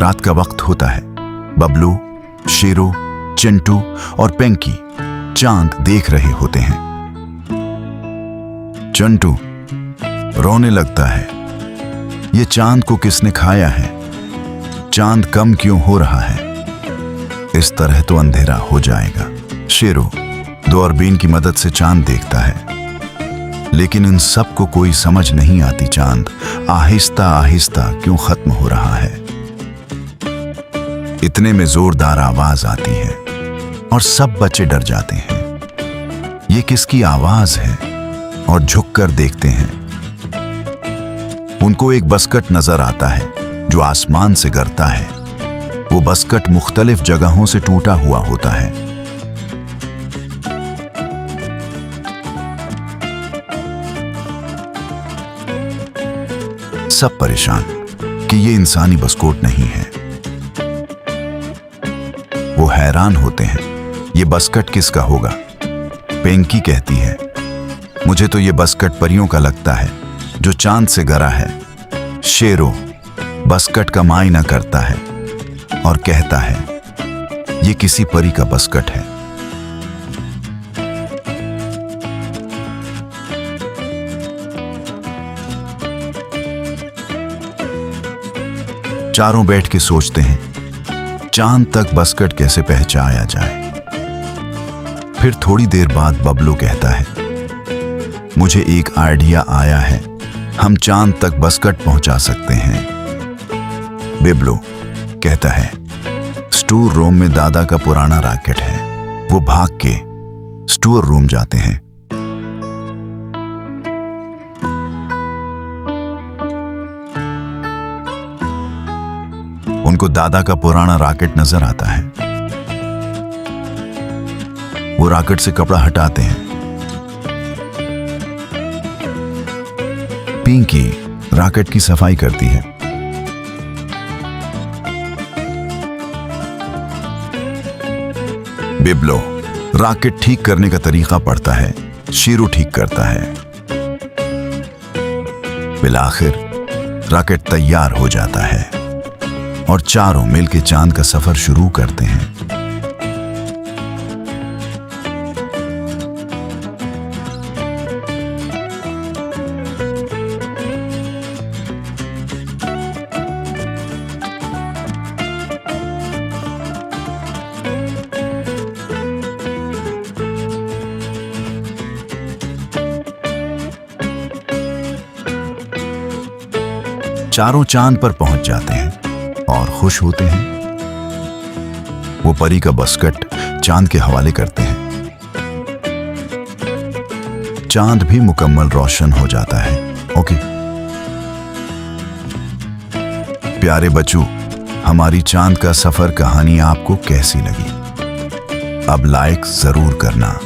रात का वक्त होता है। बबलू, शेरू, चिंटू और पेंकी चांद देख रहे होते हैं। चिंटू रोने लगता है। ये चांद को किसने खाया है? चांद कम क्यों हो रहा है? इस तरह तो अंधेरा हो जाएगा। शेरू दूरबीन की मदद से चांद देखता है, लेकिन इन सब को कोई समझ नहीं आती। चांद आहिस्ता आहिस्ता क्यों खत्म हो रहा है। इतने में जोरदार आवाज आती है और सब बच्चे डर जाते हैं। ये किसकी आवाज है? और झुककर देखते हैं। उनको एक बस्कट नजर आता है जो आसमान से गिरता है। वो बस्कट मुख्तलिफ जगहों से टूटा हुआ होता है। सब परेशान कि ये इंसानी बस्कोट नहीं है। वो हैरान होते हैं, ये बस्कट किसका होगा? पेंकी कहती है, मुझे तो ये बस्कट परियों का लगता है जो चांद से गिरा है। शेरू बस्कट का मायना करता है और कहता है, ये किसी परी का बस्कट है। चारों बैठ के सोचते हैं, चांद तक बस्कट कैसे पहुंचाया जाए। फिर थोड़ी देर बाद बबलू कहता है, मुझे एक आइडिया आया है, हम चांद तक बस्कट पहुंचा सकते हैं। बिबलू कहता है, स्टोर रूम में दादा का पुराना रॉकेट है। वो भाग के स्टोर रूम जाते हैं। उनको दादा का पुराना रॉकेट नजर आता है। वो रॉकेट से कपड़ा हटाते हैं। पिंकी रॉकेट की सफाई करती है। बिबलो रॉकेट ठीक करने का तरीका पढ़ता है। शेरू ठीक करता है। बिलाखिर रॉकेट तैयार हो जाता है और चारों मिलकर चांद का सफर शुरू करते हैं। चारों चांद पर पहुंच जाते हैं और खुश होते हैं। वो परी का बस्कट चांद के हवाले करते हैं। चांद भी मुकम्मल रोशन हो जाता है। ओके प्यारे बच्चों, हमारी चांद का सफर कहानी आपको कैसी लगी? अब लाइक जरूर करना।